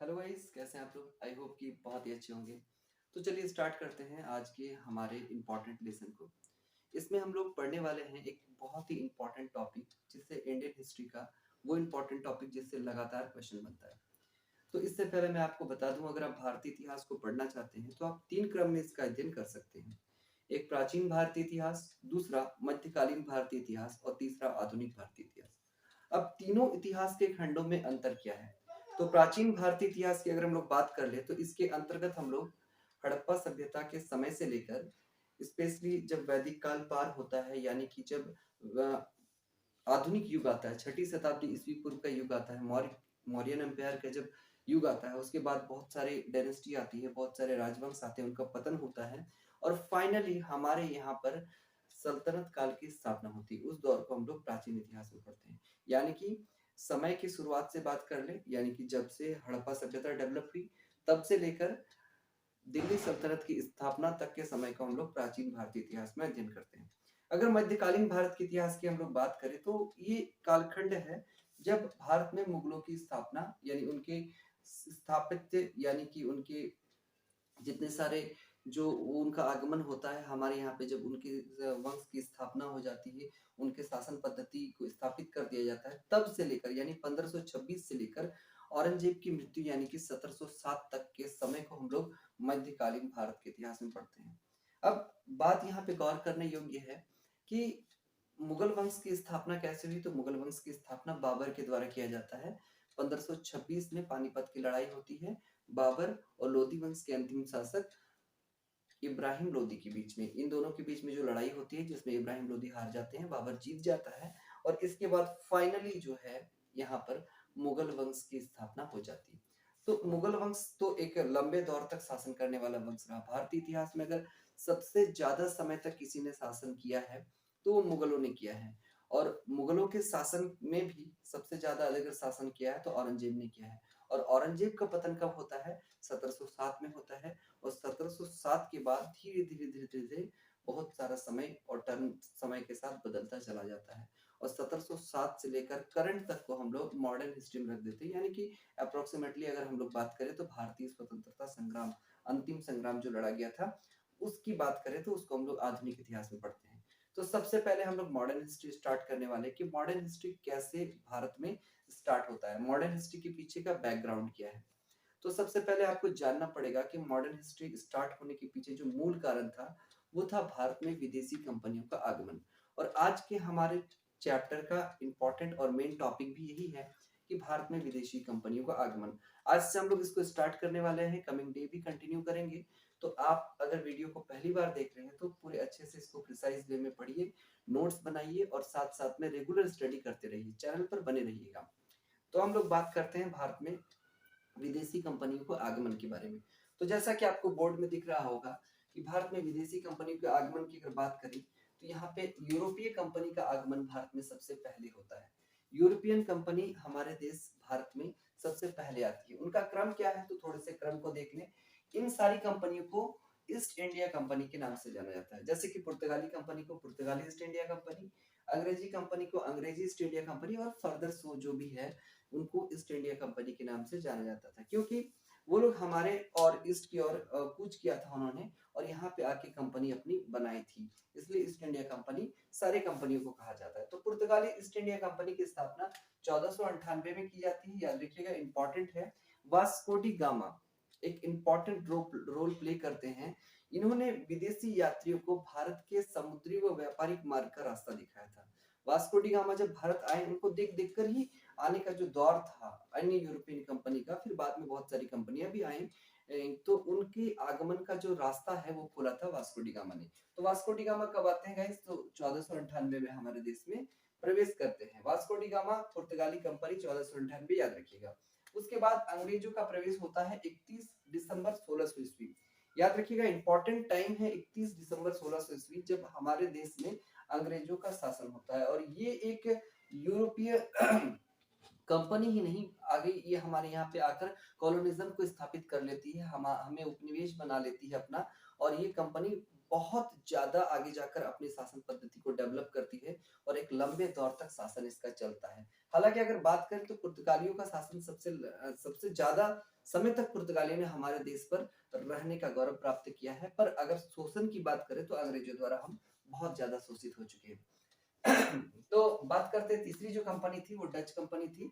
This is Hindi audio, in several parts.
हेलो गाइस, कैसे हैं आप लोग? आई होप कि बहुत ही अच्छे होंगे। तो चलिए स्टार्ट करते हैं आज के हमारे इम्पोर्टेंट लेसन को। इसमें हम लोग पढ़ने वाले हैं एक बहुत ही इम्पोर्टेंट टॉपिक, जिससे इंडियन हिस्ट्री का वो इम्पोर्टेंट टॉपिक जिससे लगातार क्वेश्चन बनता है। तो इससे पहले मैं आपको बता दूं, अगर आप भारतीय इतिहास को पढ़ना चाहते हैं तो आप 3 क्रम में इसका अध्ययन कर सकते हैं। एक प्राचीन भारतीय इतिहास, दूसरा मध्यकालीन भारतीय इतिहास और तीसरा आधुनिक भारतीय इतिहास। अब तीनों इतिहास के खंडों में अंतर क्या है? तो प्राचीन भारतीय इतिहास की अगर हम लोग बात कर ले तो इसके अंतर्गत हम लोग हड़प्पा सभ्यता के समय से लेकर स्पेशली जब वैदिक काल पार होता है, यानी कि जब आधुनिक युग आता है, छठी शताब्दी ईस्वी पूर्व का युग आता है, मौर्यन एम्पायर का जब युग आता है, उसके बाद बहुत सारे डायनेस्टी आती है, बहुत सारे राजवंश आते हैं, उनका पतन होता है और फाइनली हमारे यहाँ पर सल्तनत काल की स्थापना होती है। उस दौर को हम लोग प्राचीन इतिहास में पढ़ते हैं। यानी कि समय की शुरुआत से बात कर ले, यानी कि जब से हड़प्पा सभ्यता डेवलप हुई तब से लेकर दिल्ली सल्तनत की स्थापना तक के समय को हम लोग प्राचीन भारतीय इतिहास में अध्ययन करते हैं। अगर मध्यकालीन भारत के इतिहास की हम लोग बात करें तो ये कालखंड है जब भारत में मुगलों की स्थापना, यानी उनके स्थापित्य, यानी कि उनके जितने सारे जो उनका आगमन होता है हमारे यहाँ पे, जब उनके वंश की स्थापना हो जाती है, उनके शासन पद्धति को स्थापित कर दिया जाता है, तब से लेकर यानी 1526 से लेकर औरंगजेब की मृत्यु यानी कि 1707 तक के समय को हम लोग मध्यकालीन भारत के इतिहास में पढ़ते हैं। अब बात यहाँ पे गौर करने योग्य है कि मुगल वंश की स्थापना कैसे हुई। तो मुगल वंश की स्थापना बाबर के द्वारा किया जाता है। 1526 में पानीपत की लड़ाई होती है बाबर और लोधी वंश के अंतिम शासक इब्राहिम लोदी के बीच में। इन दोनों के बीच में जो लड़ाई होती है, जिसमें इब्राहिम लोदी हार जाते हैं, बाबर जीत जाता है और इसके बाद फाइनली जो है यहाँ पर मुगल वंश की स्थापना हो जाती है। तो मुगल वंश तो एक लंबे दौर तक शासन करने वाला वंश रहा। भारतीय इतिहास में अगर सबसे ज्यादा समय तक किसी ने शासन किया है तो वो मुगलों ने किया है। और मुगलों के शासन में भी सबसे ज्यादा अगर शासन किया है तो औरंगजेब ने किया है। और औरंगजेब का पतन कब होता है? 1707 में होता है। और 1707 के बाद धीरे धीरे धीरे धीरे धीरे बहुत सारा समय और टर्न समय के साथ बदलता चला जाता है। और 1707 से लेकर करंट तक को हम लोग मॉडर्न हिस्ट्री में रख देते हैं। यानी कि अप्रोक्सीमेटली अगर हम लोग बात करें तो भारतीय स्वतंत्रता संग्राम, अंतिम संग्राम जो लड़ा गया था, उसकी बात करें तो उसको हम लोग आधुनिक इतिहास में पढ़ते हैं। तो सबसे पहले हम लोग मॉडर्न हिस्ट्री स्टार्ट करने वाले कि मॉडर्न हिस्ट्री कैसे भारत में स्टार्ट होता है, मॉडर्न हिस्ट्री के पीछे का बैकग्राउंड क्या है। तो सबसे पहले आपको जानना पड़ेगा कि मॉडर्न हिस्ट्री स्टार्ट होने के पीछे जो मूल कारण था वो था भारत में विदेशी कंपनियों का आगमन। और आज के हमारे चैप्टर का इंपॉर्टेंट और मेन टॉपिक भी यही है कि भारत में विदेशी कंपनियों का आगमन। आज से हम लोग इसको स्टार्ट करने वाले हैं, कमिंग डे भी कंटिन्यू करेंगे। तो आप अगर वीडियो को पहली बार देख रहे हैं तो पूरे अच्छे से इसको प्रिसाइज वे में पढ़िए, नोट्स बनाइए और साथ साथ में रेगुलर स्टडी करते रहिए, चैनल पर बने रहिएगा। तो हम लोग बात करते हैं भारत में विदेशी कंपनियों को आगमन के बारे में। तो जैसा कि आपको बोर्ड में दिख रहा होगा कि भारत में विदेशी कंपनियों के आगमन की अगर बात करें तो यहाँ पे यूरोपीय कंपनी का आगमन भारत में सबसे पहले होता है। यूरोपियन कंपनी हमारे देश भारत में सबसे पहले आती है। उनका क्रम क्या है तो थोड़े से क्रम को देख लें। इन सारी कंपनियों को ईस्ट इंडिया कंपनी के नाम से जाना जाता है। जैसे कि पुर्तगाली कंपनी को पुर्तगाली ईस्ट इंडिया कंपनी, अंग्रेजी कंपनी को अंग्रेजी ईस्ट इंडिया कंपनी और फर्दर सो जो भी है उनको ईस्ट इंडिया कंपनी के नाम से जाना जाता था, क्योंकि वो लोग हमारे और ईस्ट की ओर कूच किया था उन्होंने और यहाँ पे आके कंपनी अपनी बनाई थी, इसलिए ईस्ट इंडिया कंपनी सारी कंपनियों को कहा जाता है। तो पुर्तगाली ईस्ट इंडिया कंपनी की स्थापना 1498 में की जाती है। याद रखिएगा, इंपॉर्टेंट है। वास्को डी गामा एक इंपॉर्टेंट रोल प्ले करते हैं। इन्होंने विदेशी यात्रियों को भारत के समुद्री व व्यापारिक मार्ग का रास्ता दिखाया था। वास्को डी गामा जब भारत आए, उनको देख देख कर ही आने का जो दौर था अन्य यूरोपियन कंपनी का, फिर बाद में बहुत सारी कंपनियां भी आई, तो उनके आगमन का जो रास्ता है वो खोला था वास्को डी गामा ने। तो वास्को डी गामा कब आते हैं गाइस? तो 1498 में हमारे देश में प्रवेश करते हैं। वास्को डी गामा पुर्तगाली कंपनी 1498, याद रखिएगा। उसके बाद अंग्रेजों का प्रवेश होता है 31 दिसंबर 1600 ईस्वी। याद रखिएगा, इंपॉर्टेंट टाइम है 31 दिसंबर 1600 ईस्वी, जब हमारे देश में अंग्रेजों का शासन होता है। और ये एक यूरोपीय कंपनी ही नहीं, आगे ये हमारे यहाँ पे आकर कॉलोनिज्म को स्थापित कर लेती है, हमें उपनिवेश बना लेती है अपना। और ये कंपनी बहुत ज्यादा आगे जाकर अपनी शासन पद्धति को डेवलप करती है और एक लंबे दौर तक शासन इसका चलता है। हालांकि अगर बात करें तो पुर्तगालियों का शासन सबसे ज्यादा समय तक पुर्तगालियों ने हमारे देश पर रहने का गौरव प्राप्त किया है, पर अगर शोषण की बात करें तो अंग्रेजों द्वारा हम बहुत ज्यादा शोषित हो चुके हैं। तो बात करते हैं तीसरी जो कंपनी थी वो डच कंपनी थी।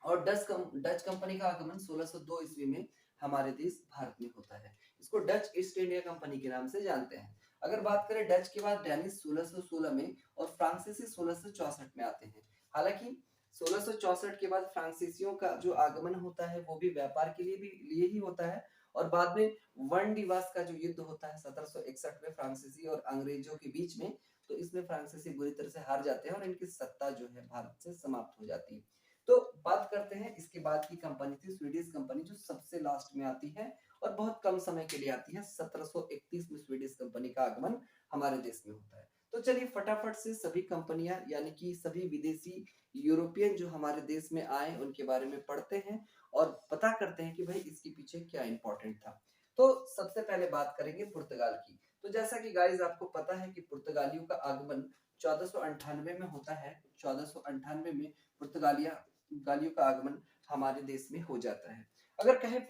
और डच कंपनी का आगमन 1602 ईस्वी में हमारे देश भारत में होता है। इसको डच ईस्ट इंडिया कंपनी के नाम से जानते हैं। अगर बात करें डच के बाद डेनिश 1616 में और फ्रांसीसी 1664 में आते हैं। हालांकि 1664 के बाद फ्रांसीसियों का जो आगमन होता है वो भी व्यापार के लिए ही होता है, और बाद में वन डिवास का जो युद्ध होता है 1761 में फ्रांसीसी और अंग्रेजों के बीच में, तो इसमें फ्रांसीसी बुरी तरह से हार जाते हैं और इनकी सत्ता जो है भारत से समाप्त हो जाती है। तो बात करते हैं इसके बाद की कंपनी थी स्वीडिश कंपनी, जो सबसे लास्ट में आती है और बहुत कम समय के लिए आती है। 1731 में स्वीडिश कंपनी का आगमन हमारे देश में होता है। तो चलिए फटाफट से सभी कंपनियां यानी कि सभी विदेशी यूरोपियन जो हमारे देश में आए उनके बारे में पढ़ते हैं और पता करते हैं कि भाई इसके पीछे क्या इंपॉर्टेंट था। तो सबसे पहले बात करेंगे पुर्तगाल की। तो जैसा कि गाइस आपको पता है कि पुर्तगालियों का आगमन 1498 में होता है। 1498 में पुर्तगालियों का आगमन हमारे देश में हो जाता है। अगर कहें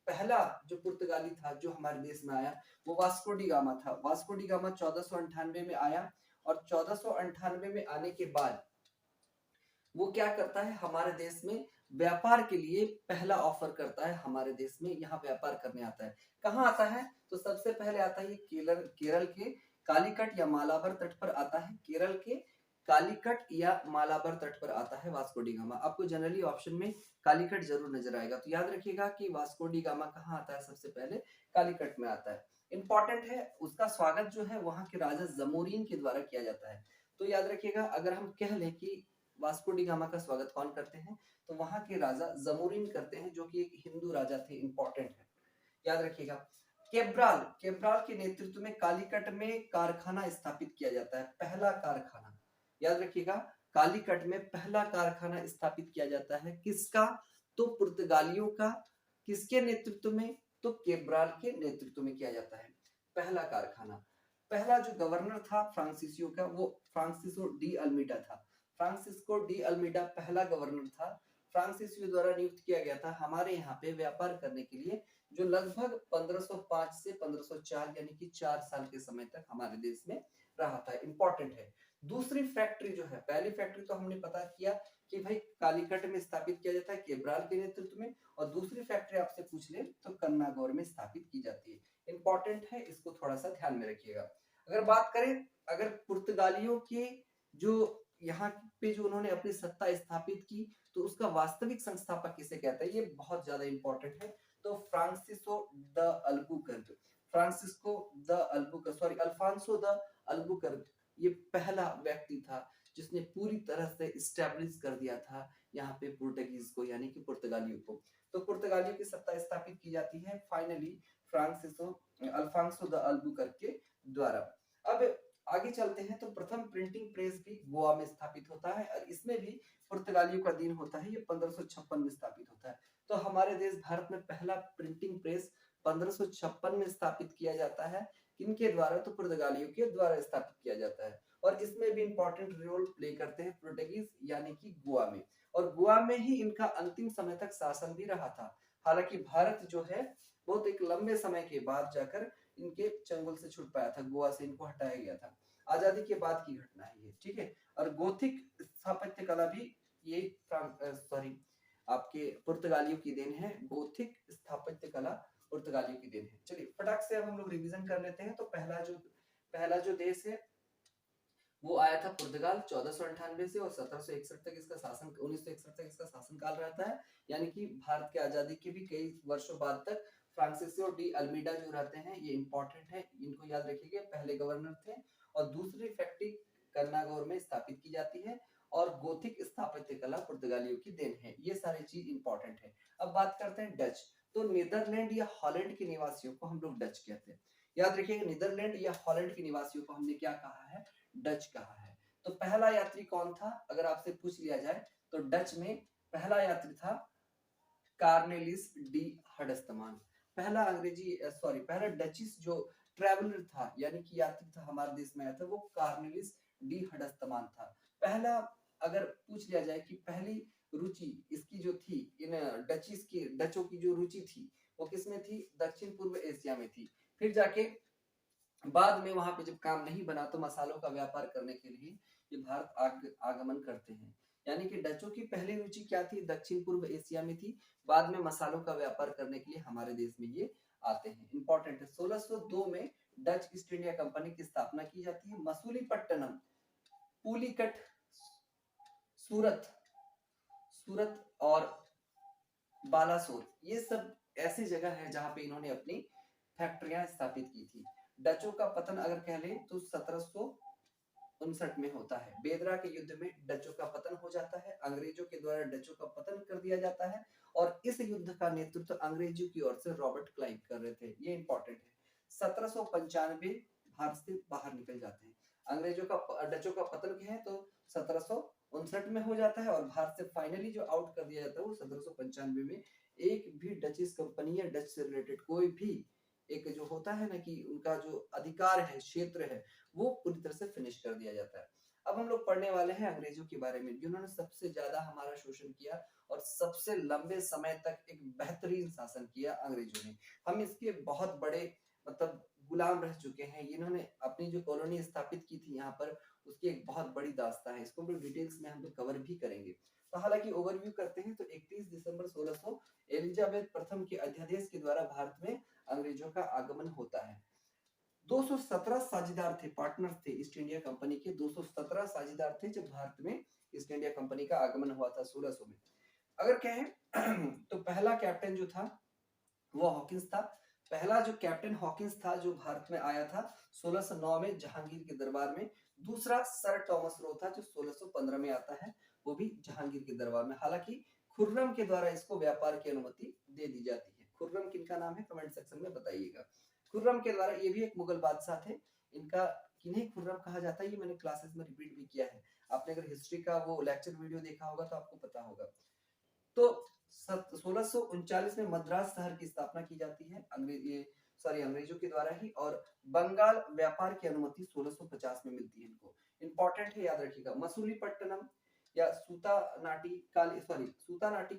पहला जो पुर्तगाली था जो हमारे देश में आया वो वास्को डी गामा था। वास्को डी गामा 1498 में आया और 1498 में आने के बाद वो क्या करता है, हमारे देश में व्यापार के लिए पहला ऑफर करता है। हमारे देश में यहाँ व्यापार करने आता है। कहाँ आता है? तो सबसे पहले आता है केरल के कालीकट या मालाबार तट पर आता है। केरल के कालीकट या मालाबार तट पर आता है वास्को डी गामा। आपको जनरली ऑप्शन में कालीकट जरूर नजर आएगा, तो याद रखिएगा कि वास्को डी गामा कहाँ आता है, सबसे पहले कालीकट में आता है। इंपॉर्टेंट है, उसका स्वागत जो है वहां के राजा जमोरीन के द्वारा किया जाता है। तो याद रखिएगा, अगर हम कह लें कि वास्को डी गामा का स्वागत कौन करते हैं, तो वहां के राजा जमोरीन करते हैं, जो कि एक हिंदू राजा थे। इंपॉर्टेंट है, याद रखिएगा। केब्राल के नेतृत्व में कालीकट में कारखाना स्थापित किया जाता है, पहला कारखाना। याद रखिएगा, कालीकट में पहला कारखाना स्थापित किया जाता है। किसका? तो पुर्तगालियों का। किसके नेतृत्व में? तो केब्राल के नेतृत्व में किया जाता है पहला कारखाना। पहला जो गवर्नर था फ्रांसीसियो का वो फ्रांसिस्को डी अल्मीडा था। फ्रांसिस्को डी अल्मीडा पहला गवर्नर था, फ्रांसिसियो द्वारा नियुक्त किया गया था हमारे यहाँ पे व्यापार करने के लिए, जो लगभग 1505 से 1504 यानी कि 4 साल के समय तक हमारे देश में रहा था। इंपॉर्टेंट है। दूसरी फैक्ट्री जो है, पहली फैक्ट्री तो हमने पता किया कि भाई कालीकट में स्थापित किया जाता है केब्राल के नेतृत्व में, और दूसरी फैक्ट्री आपसे पूछ ले तो कन्नागौर में स्थापित की जाती है। इंपॉर्टेंट है, इसको थोड़ा सा ध्यान में रखिएगा। अगर बात करें, अगर पुर्तगालियों के जो यहाँ पे जो उन्होंने अपनी सत्ता स्थापित की, तो उसका वास्तविक संस्थापक किसे कहते हैं, ये बहुत ज्यादा इंपॉर्टेंट है। तो अल्फांसो द अल्बुकर्क ये पहला व्यक्ति था जिसने पूरी तरह से स्टैब्लिश कर दिया था यहाँ पे पुर्तगीज को यानी कि पुर्तगालियों को। तो पुर्तगालियों की सत्ता स्थापित की जाती है फाइनली अल्फांसो द अल्बुकर्क के द्वारा। अब आगे चलते हैं, तो प्रथम प्रिंटिंग प्रेस भी गोवा में स्थापित होता है और इसमें भी पुर्तगालियों का दिन होता है। ये 1556 में स्थापित होता है। तो हमारे देश भारत में पहला प्रिंटिंग प्रेस 1556 में स्थापित किया जाता है। किनके द्वारा? तो पुर्तगालियों के द्वारा स्थापित किया जाता है, और इसमें भी इंपॉर्टेंट रोल प्ले करते हैं पुर्तगीज यानी कि गोवा में, और गोवा में ही इनका अंतिम समय तक शासन भी रहा था। हालांकि भारत जो है बहुत एक लंबे समय के बाद जाकर इनके चंगुल से छूट पाया था, गोवा से इनको हटाया गया था। आजादी के बाद की घटना है ये, ठीक है। और गोथिक स्थापत्य कला भी ये आपके पुर्तगालियों की देन है। गोथिक स्थापत्य कला पुर्तगालियों की देन है। चलिए फटाक से अब हम लोग रिवीजन कर लेते हैं। तो पहला जो देश है वो आया था पुर्तगाल 1498 से, और 1761 तक इसका शासन 1961 तक इसका शासनकाल रहता है। यानी कि भारत की आजादी के भी कई वर्षों बाद तक फ्रांसिस्को डी अल्मीडा जो रहते हैं, ये इंपॉर्टेंट है, इनको याद रखिएगा, पहले गवर्नर थे। और दूसरी फैक्ट्री कन्नागौर में स्थापित की जाती है, और गोथिक स्थापत्य कला पुर्तगालियों की देन है। ये सारी चीज इंपॉर्टेंट है। अब बात करते हैं डच। तो नीदरलैंड या हॉलैंड के निवासियों को हम लोग डच कहते हैं। याद रखिएगा, नीदरलैंड या हॉलैंड के निवासियों को हमने क्या कहा है? डच कहा है। तो पहला यात्री कौन था अगर आपसे पूछ लिया जाए, तो डच में पहला यात्री था कार्नेलिस डी हडस्तमान। पहला डचिस जो ट्रेवलर था यानी कि यात्री था हमारे देश में आया था, वो कार्नेलिस डी हडस्तमान था। पहला अगर पूछ लिया जाए कि पहली रुचि इसकी जो थी इन डचों की जो रुचि थी वो किसमें थी? दक्षिण पूर्व एशिया में थी। फिर जाके बाद में वहां पे जब काम नहीं बना तो मसालों का व्यापार करने के लिए ये भारत आगमन करते हैं। यानी कि डचों की पहली रुचि क्या थी? दक्षिण पूर्व एशिया में थी। बाद में मसालों का व्यापार करने के लिए हमारे देश में ये आते हैं। इंपॉर्टेंट है, 1602 में डच ईस्ट इंडिया कंपनी की स्थापना की जाती है। मसूलीपट्टनम, पुलिकट, सूरत सूरत और बालासोर, ये सब ऐसी जगह है जहां पे इन्होंने अपनी फैक्ट्रियां स्थापित की थी। डचों का पतन अगर कह ले तो 1759 में होता है। बेदरा के युद्ध में डचों का पतन हो जाता है, अंग्रेजों के द्वारा डचों का पतन कर दिया जाता है और इस युद्ध का नेतृत्व अंग्रेजों की ओर से रॉबर्ट क्लाइव कर रहे थे। ये इंपॉर्टेंट है। 1795 भारत से बाहर निकल जाते हैं। डचों का पतन क्या है तो 1759 में हो जाता है और भारत से फाइनली जो आउट कर दिया जाता है वो 1795 में। एक भी डचिस कंपनी या डच से रिलेटेड कोई भी एक जो होता है ना कि उनका जो अधिकार है, क्षेत्र है, वो पूरी तरह से फिनिश कर दिया जाता है। अब हम लोग पढ़ने वाले हैं अंग्रेजों के बारे में, जिन्होंने सबसे ज्यादा हमारा शोषण किया और सबसे लंबे समय तक एक बेहतरीन शासन किया अंग्रेजों ने। हम इसके बहुत बड़े मतलब गुलाम रह चुके हैं। इन्होंने अपनी जो कॉलोनी स्थापित की थी यहाँ पर, उसकी एक बहुत बड़ी दास्तां है। इसको हम लोग डिटेल्स में हम लोग कवर भी करेंगे। तो हालांकि ओवरव्यू करते हैं तो 31 दिसंबर 1600 एलिजाबेथ प्रथम के अध्यादेश के द्वारा भारत में अंग्रेजों का आगमन होता है। 217 साझेदार थे, पार्टनर्स थे ईस्ट इंडिया कंपनी के। 217 साझेदार थे जब भारत में ईस्ट इंडिया कंपनी का आगमन हुआ था 1600 में। अगर कहें तो पहला कैप्टन जो था वो हॉकिंस था। पहला जो कैप्टन हॉकिंस था जो भारत में आया था 1609 में जहांगीर के दरबार में। दूसरा सर टॉमस रो था जो 1615 में आता है, वो भी जहांगीर के दरबार में। हालांकि खुर्रम के द्वारा इसको व्यापार की अनुमति दे दी जाती है। खुर्रम किनका नाम है कमेंट सेक्शन में बताइएगा। खुर्रम के द्वारा, ये भी एक मुगल बादशाह थे। इनका किन्हें खुर्रम कहा जाता है ये मैंने क्लासेस में रिपीट भी किया है। आपने अगर हिस्ट्री का वो लेक्चर वीडियो देखा होगा तो आपको पता होगा। तो 1639 में मद्रास शहर की स्थापना की जाती है अंग्रेजों के द्वारा ही, और बंगाल व्यापार की अनुमति 1650 में मिलती है इनको। इंपॉर्टेंट है, याद रखिएगा। मसूलीपट्टनम या सूतानाटी,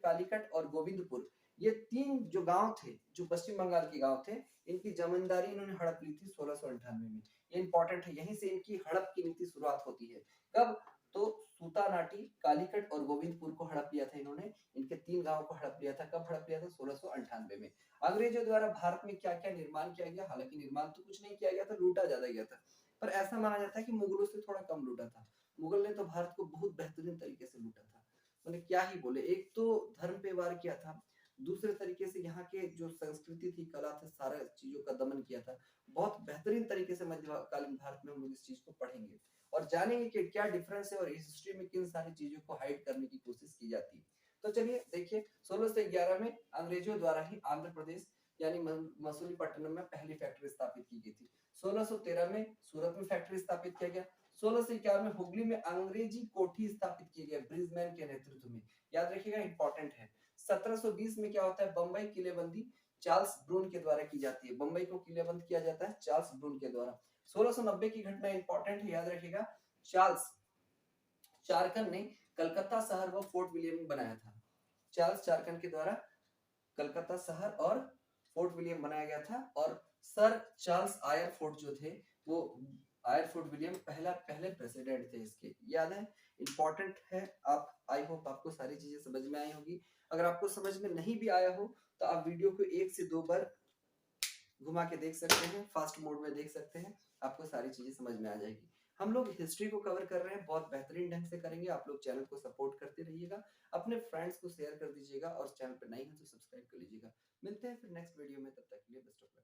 कालीकट और गोविंदपुर, ये तीन जो गांव थे जो पश्चिम बंगाल के गांव थे, इनकी जमींदारी इन्होंने हड़प ली थी 1698 में। ये इंपॉर्टेंट है, यहीं से इनकी हड़प की नीति शुरुआत होती है। कब? तो सूतानाटी, कालीकट और गोविंदपुर को हड़प लिया था इन्होंने। इनके तीन गांवों को हड़प लिया था। कब हड़प लिया था? 1698 में। अंग्रेजों द्वारा भारत में क्या क्या निर्माण किया गया? हालांकि निर्माण तो कुछ नहीं किया गया था, लूटा ज्यादा गया था, पर ऐसा माना जाता है कि मुगलों से थोड़ा कम लूटा था। मुगल ने तो भारत को बहुत बेहतरीन तरीके से लूटा था, मैंने क्या ही बोले। एक तो धर्म पे वार किया था, दूसरे तरीके से यहाँ के जो संस्कृति थी, कला थे, सारा चीजों का दमन किया था। बहुत बेहतरीन तरीके से मध्यकालीन भारत में हम लोग इस चीज को पढ़ेंगे और जानेंगे कि क्या डिफरेंस है और इस हिस्ट्री में किन सारी चीजों को हाइड करने की कोशिश की जाती है। तो चलिए देखिए, 1611 में अंग्रेजों द्वारा ही आंध्र प्रदेश यानी मसूलीपट्टनम में पहली फैक्ट्री स्थापित की गई थी। 1613 में सूरत में फैक्ट्री स्थापित किया गया। 1651 में हुगली में अंग्रेजी कोठी स्थापित की गई ब्रिजमैन के नेतृत्व में। याद रखिएगा, इंपॉर्टेंट है। 1720 में क्या होता है? बंबई किलेबंदी चार्ल्स ब्रून के द्वारा की जाती है। बंबई को किलेबंद किया जाता है चार्ल्स ब्रून के द्वारा। 1690 की घटना इंपॉर्टेंट है, याद रखिएगा। चार्ल्स चारकन ने कलकत्ता शहर व फोर्ट विलियम बनाया था। चार्ल्स चारकन के द्वारा कलकत्ता शहर और फोर्ट विलियम बनाया गया था। और सर चार्ल्स आयर फोर्ट जो थे, वो आयर फोर्ट विलियम पहले प्रेसिडेंट थे इसके, याद है। इंपॉर्टेंट है। आप आई होप आपको सारी चीजें समझ में आई होगी। अगर आपको समझ में नहीं भी आया हो तो आप वीडियो को 1 से 2 बार घुमा के देख सकते हैं, फास्ट मोड में देख सकते हैं, आपको सारी चीजें समझ में आ जाएगी। हम लोग हिस्ट्री को कवर कर रहे हैं, बहुत बेहतरीन ढंग से करेंगे। आप लोग चैनल को सपोर्ट करते रहिएगा, अपने फ्रेंड्स को शेयर कर दीजिएगा और चैनल पर नए हैं तो सब्सक्राइब कर लीजिएगा। मिलते हैं फिर नेक्स्ट वीडियो में, तब तक के लिए बेस्ट ऑफ लक।